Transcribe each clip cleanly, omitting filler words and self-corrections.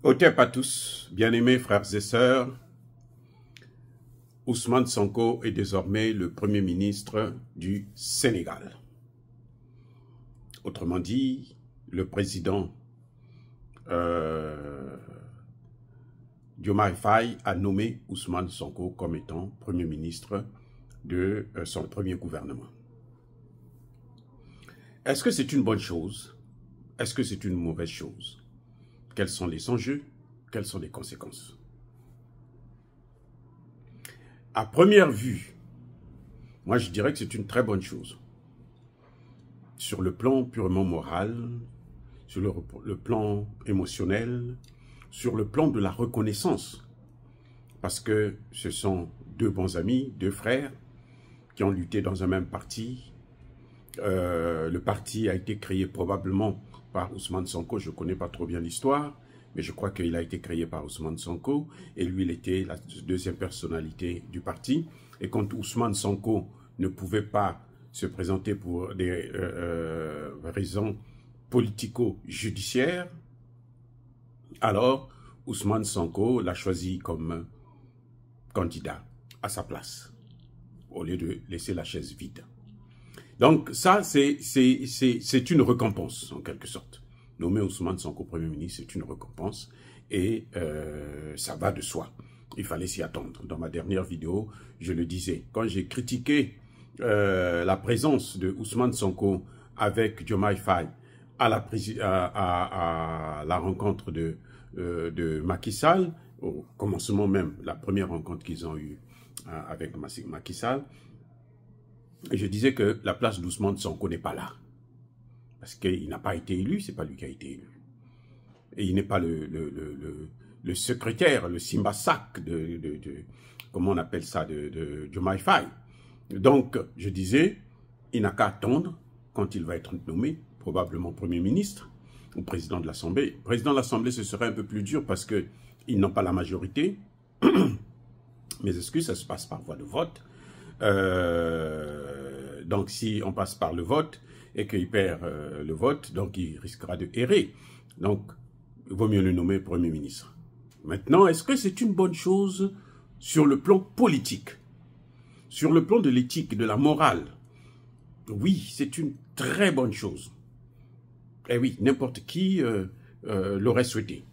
Otep à tous, bien-aimés frères et sœurs, Ousmane Sonko est désormais le Premier ministre du Sénégal. Autrement dit, le président Diomaye Faye a nommé Ousmane Sonko comme étant Premier ministre de son premier gouvernement. Est-ce que c'est une bonne chose? Est-ce que c'est une mauvaise chose? Quels sont les enjeux? Quelles sont les conséquences? À première vue, moi je dirais que c'est une très bonne chose. Sur le plan purement moral, sur le plan émotionnel, sur le plan de la reconnaissance. Parce que ce sont deux bons amis, deux frères, qui ont lutté dans un même parti. Le parti a été créé probablement par Ousmane Sonko, je ne connais pas trop bien l'histoire, mais je crois qu'il a été créé par Ousmane Sonko, et lui, il était la deuxième personnalité du parti. Et quand Ousmane Sonko ne pouvait pas se présenter pour des raisons politico-judiciaires, alors Ousmane Sonko l'a choisi comme candidat à sa place, au lieu de laisser la chaise vide. Donc ça, c'est une récompense, en quelque sorte. Nommer Ousmane Sonko Premier ministre, c'est une récompense, et ça va de soi. Il fallait s'y attendre. Dans ma dernière vidéo, je le disais. Quand j'ai critiqué la présence de Ousmane Sonko avec Diomaye Faye à la rencontre de Macky Sall, au commencement même, la première rencontre qu'ils ont eue avec Macky Sall, je disais que la place d'Ousmane Sonko n'est pas là. Parce qu'il n'a pas été élu, c'est pas lui qui a été élu. Et il n'est pas le secrétaire, le Simbasak comment on appelle ça, de Diomaye Faye. Donc, je disais, il n'a qu'à attendre quand il va être nommé, probablement Premier ministre ou Président de l'Assemblée. Président de l'Assemblée, ce serait un peu plus dur parce qu'ils n'ont pas la majorité. Mes excuses, ça se passe par voie de vote. Donc, si on passe par le vote et qu'il perd le vote, donc il risquera de errer. Donc, il vaut mieux le nommer Premier ministre. Maintenant, est-ce que c'est une bonne chose sur le plan politique? Sur le plan de l'éthique, de la morale? Oui, c'est une très bonne chose. Eh oui, n'importe qui l'aurait souhaité.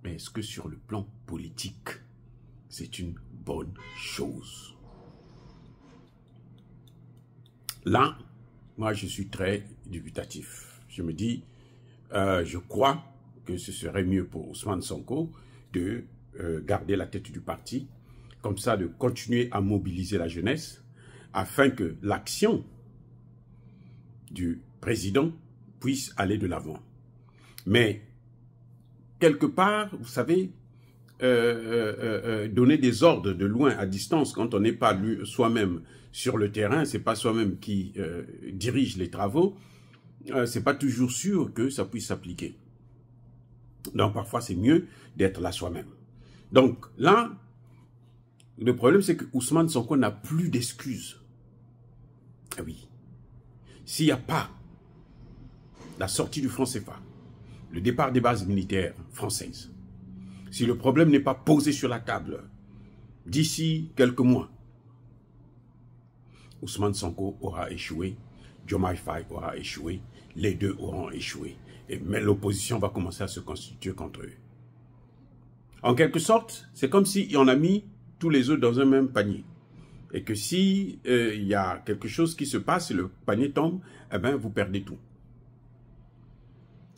Mais est-ce que sur le plan politique, c'est une bonne chose? Là, moi, je suis très dubitatif. Je me dis, je crois que ce serait mieux pour Ousmane Sonko de garder la tête du parti, comme ça, de continuer à mobiliser la jeunesse, afin que l'action du président puisse aller de l'avant. Mais, quelque part, vous savez, donner des ordres de loin, à distance, quand on n'est pas soi-même sur le terrain, c'est pas soi-même qui dirige les travaux, c'est pas toujours sûr que ça puisse s'appliquer. Donc parfois c'est mieux d'être là soi-même. Donc là, le problème c'est que Ousmane Sonko n'a plus d'excuses. Ah oui. S'il n'y a pas la sortie du franc CFA, le départ des bases militaires françaises, si le problème n'est pas posé sur la table d'ici quelques mois, Ousmane Sonko aura échoué, Diomaye Faye aura échoué, les deux auront échoué. Mais l'opposition va commencer à se constituer contre eux. En quelque sorte, c'est comme si on a mis tous les œufs dans un même panier. Et que si y a quelque chose qui se passe et le panier tombe, eh ben vous perdez tout.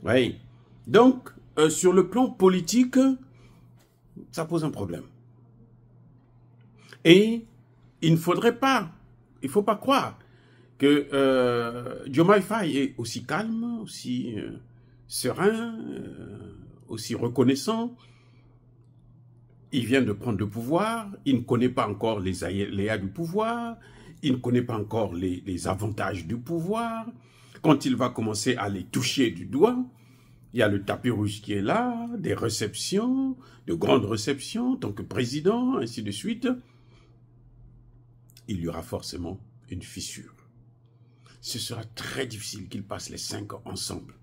Oui. Donc, sur le plan politique, ça pose un problème. Et il ne faudrait pas, il ne faut pas croire que Diomaye Faye est aussi calme, aussi serein, aussi reconnaissant. Il vient de prendre le pouvoir, il ne connaît pas encore les aléas du pouvoir, il ne connaît pas encore les avantages du pouvoir. Quand il va commencer à les toucher du doigt, il y a le tapis rouge qui est là, des réceptions, de grandes réceptions, en tant que président, ainsi de suite. Il y aura forcément une fissure. Ce sera très difficile qu'ils passent les 5 ans ensemble,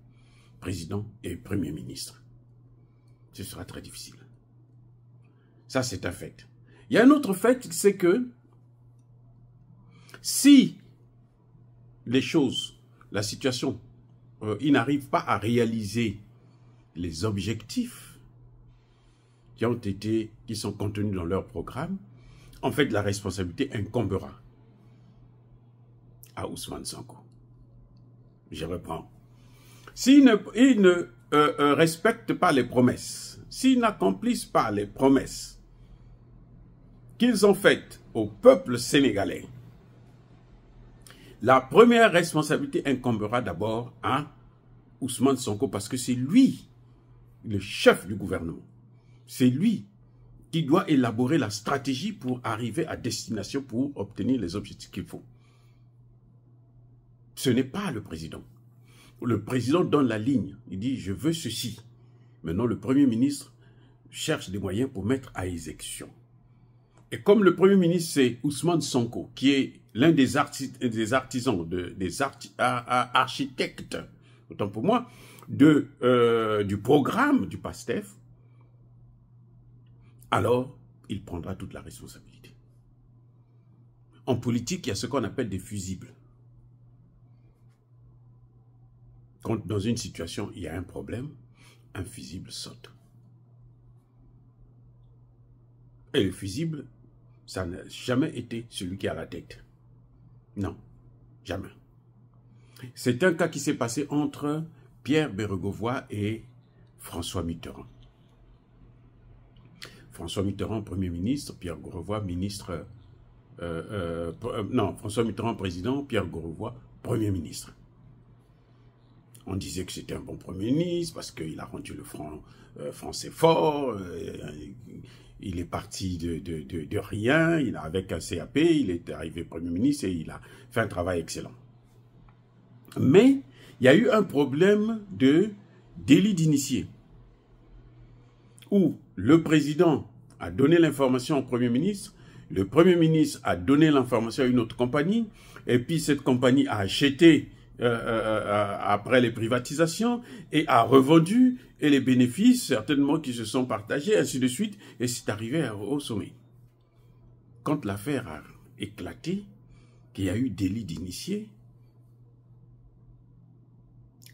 président et premier ministre. ce sera très difficile. Ça, c'est un fait. Il y a un autre fait, c'est que si les choses, la situation, ils n'arrivent pas à réaliser les objectifs qui sont contenus dans leur programme, en fait, la responsabilité incombera à Ousmane Sonko. Je reprends. S'ils ne respectent pas les promesses, s'ils n'accomplissent pas les promesses qu'ils ont faites au peuple sénégalais, la première responsabilité incombera d'abord à Ousmane Sonko parce que c'est lui le chef du gouvernement. C'est lui qui doit élaborer la stratégie pour arriver à destination pour obtenir les objectifs qu'il faut. Ce n'est pas le président. Le président donne la ligne. Il dit, je veux ceci. Maintenant, le Premier ministre cherche des moyens pour mettre à exécution. Et comme le Premier ministre, c'est Ousmane Sonko, qui est l'un des artisans, des architectes, autant pour moi, du programme du PASTEF, alors il prendra toute la responsabilité. En politique, il y a ce qu'on appelle des fusibles. Quand dans une situation, il y a un problème, un fusible saute. Et le fusible, ça n'a jamais été celui qui a la tête. Non, jamais. C'est un cas qui s'est passé entre Pierre Bérégovoy et François Mitterrand. François Mitterrand, Premier ministre, Pierre Bérégovoy, ministre... François Mitterrand, président, Pierre Bérégovoy, Premier ministre. On disait que c'était un bon Premier ministre parce qu'il a rendu le franc français fort, il est parti de rien, avec un CAP, il est arrivé Premier ministre et il a fait un travail excellent. Mais il y a eu un problème de délit d'initié, où le président a donné l'information au Premier ministre, le Premier ministre a donné l'information à une autre compagnie, et puis cette compagnie a acheté après les privatisations et a revendu, et les bénéfices certainement qui se sont partagés, ainsi de suite, et c'est arrivé au sommet. Quand l'affaire a éclaté, qu'il y a eu délit d'initié,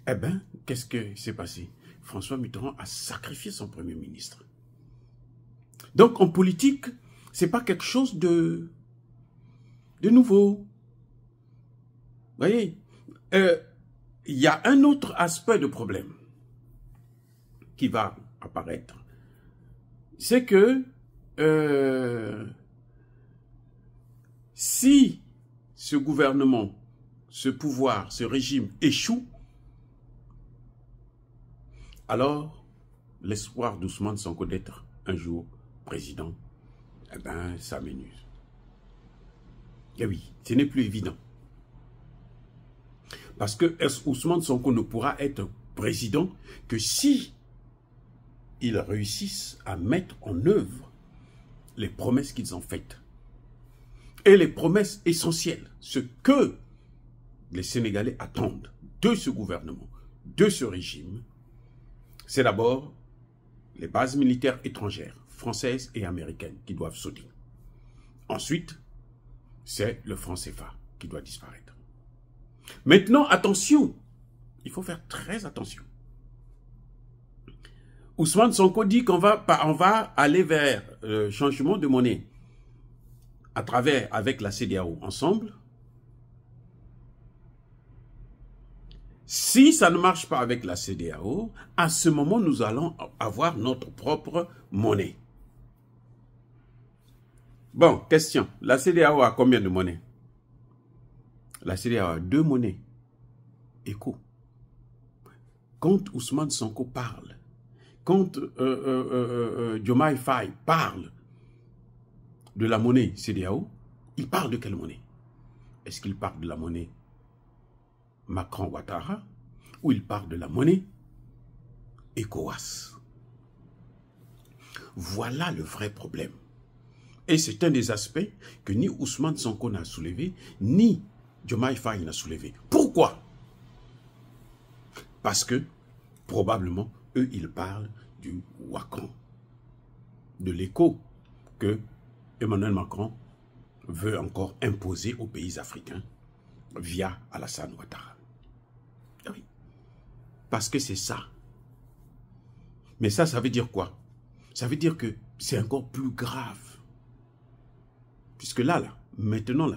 eh bien, qu'est-ce qui s'est passé? François Mitterrand a sacrifié son Premier ministre. Donc, en politique, ce n'est pas quelque chose de nouveau. Vous voyez, il y a un autre aspect de problème qui va apparaître. C'est que si ce gouvernement, ce pouvoir, ce régime échoue, alors l'espoir d'Ousmane Sonko d'être un jour président, eh bien, ça m'énuse. Et oui, ce n'est plus évident. Parce que Ousmane Sonko ne pourra être président que si ils réussissent à mettre en œuvre les promesses qu'ils ont faites. Et les promesses essentielles, ce que les Sénégalais attendent de ce gouvernement, de ce régime, c'est d'abord les bases militaires étrangères, françaises et américaines, qui doivent sauter. Ensuite, c'est le franc CFA qui doit disparaître. Maintenant, attention, il faut faire très attention. Ousmane Sonko dit qu'on va aller vers le changement de monnaie avec la CEDEAO ensemble. Si ça ne marche pas avec la CEDEAO, à ce moment, nous allons avoir notre propre monnaie. Bon, question. La CEDEAO a combien de monnaies? La CEDEAO a 2 monnaies. Écho. Quand Ousmane Sonko parle, quand Diomaye Faye parle de la monnaie CEDEAO, il parle de quelle monnaie? Est-ce qu'il parle de la monnaie Macron-Ouattara ou il parle de la monnaie ECOWAS? Voilà le vrai problème. Et c'est un des aspects que ni Ousmane Sonko n'a soulevé, ni Diomaye Faye n'a soulevé. Pourquoi? Parce que, probablement, eux, ils parlent du Wakan, de l'écho que Emmanuel Macron veut encore imposer aux pays africains via Alassane Ouattara. Oui. Parce que c'est ça. Mais ça veut dire quoi? Ça veut dire que c'est encore plus grave. Puisque là, maintenant,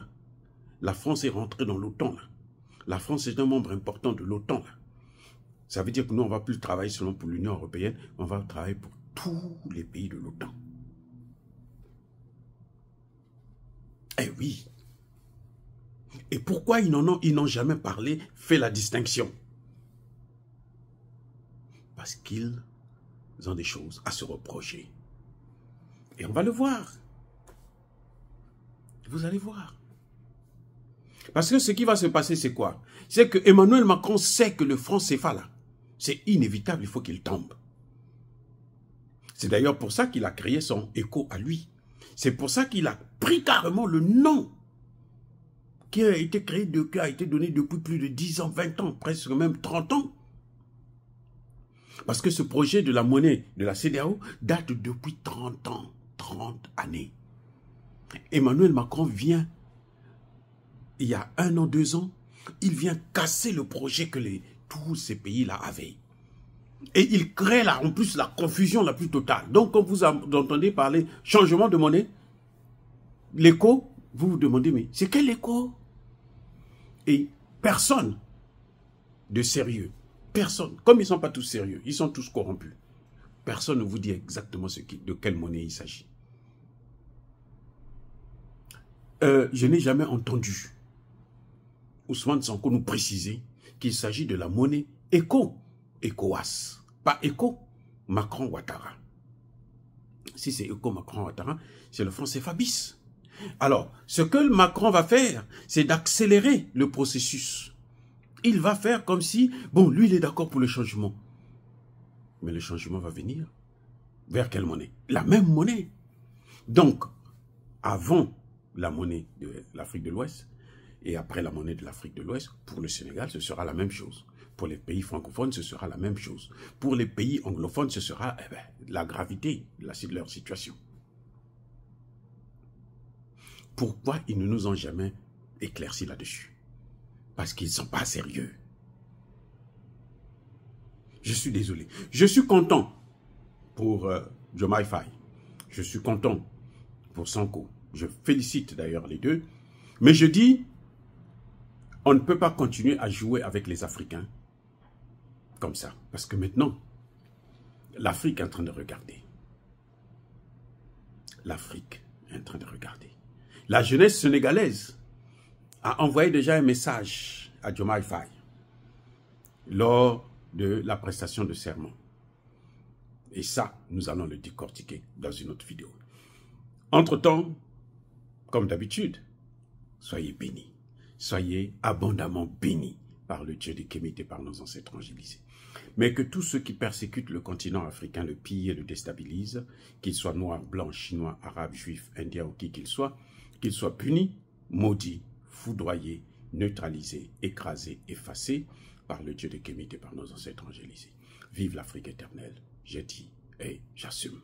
la France est rentrée dans l'OTAN. La France est un membre important de l'OTAN. Ça veut dire que nous, on ne va plus travailler seulement pour l'Union européenne, on va travailler pour tous les pays de l'OTAN. Eh oui. Et pourquoi ils n'ont jamais parlé, fait la distinction? Parce qu'ils ont des choses à se reprocher. Et on va le voir. Vous allez voir. Parce que ce qui va se passer, c'est quoi? C'est que Emmanuel Macron sait que le franc CFA, là, c'est inévitable, il faut qu'il tombe. C'est d'ailleurs pour ça qu'il a créé son écho à lui. C'est pour ça qu'il a pris carrément le nom qui a été créé, qui a été donné depuis plus de 10 ans, 20 ans, presque même 30 ans. Parce que ce projet de la monnaie de la CEDEAO date depuis 30 ans, 30 années. Emmanuel Macron vient, il y a 1 an, 2 ans, il vient casser le projet que tous ces pays-là avaient. Et il crée là, en plus, la confusion la plus totale. Donc, quand vous entendez parler changement de monnaie, l'écho, vous vous demandez, mais c'est quel écho? Et personne de sérieux, personne, comme ils ne sont pas tous sérieux, ils sont tous corrompus. Personne ne vous dit exactement de quelle monnaie il s'agit. Je n'ai jamais entendu Ousmane Sonko nous préciser qu'il s'agit de la monnaie ECOWAS, pas ECO Macron-Ouattara. Si c'est ECO Macron-Ouattara, c'est le franc CFA bis. Alors, ce que Macron va faire, c'est d'accélérer le processus. Il va faire comme si, bon, lui, il est d'accord pour le changement. Mais le changement va venir vers quelle monnaie? La même monnaie. Donc, avant la monnaie de l'Afrique de l'Ouest et après la monnaie de l'Afrique de l'Ouest, pour le Sénégal, ce sera la même chose. Pour les pays francophones, ce sera la même chose. Pour les pays anglophones, ce sera la gravité de leur situation. Pourquoi ils ne nous ont jamais éclairci là-dessus? Parce qu'ils ne sont pas sérieux. Je suis désolé. Je suis content pour Diomaye Faye. Je suis content pour Sonko. Je félicite d'ailleurs les deux. Mais je dis, on ne peut pas continuer à jouer avec les Africains comme ça. Parce que maintenant, l'Afrique est en train de regarder. L'Afrique est en train de regarder. La jeunesse sénégalaise a envoyé déjà un message à Diomaye Faye lors de la prestation de serment. Et ça, nous allons le décortiquer dans une autre vidéo. Entre-temps, comme d'habitude, soyez bénis. Soyez abondamment bénis par le Dieu des Kémites et par nos ancêtres angélisés. Mais que tous ceux qui persécutent le continent africain, le pillent et le déstabilisent, qu'ils soient noirs, blancs, chinois, arabes, juifs, indiens ou qui qu'ils soient punis, maudits, foudroyés, neutralisés, écrasés, effacés par le Dieu des Kémites et par nos ancêtres angélisés. Vive l'Afrique éternelle, j'ai dit et j'assume.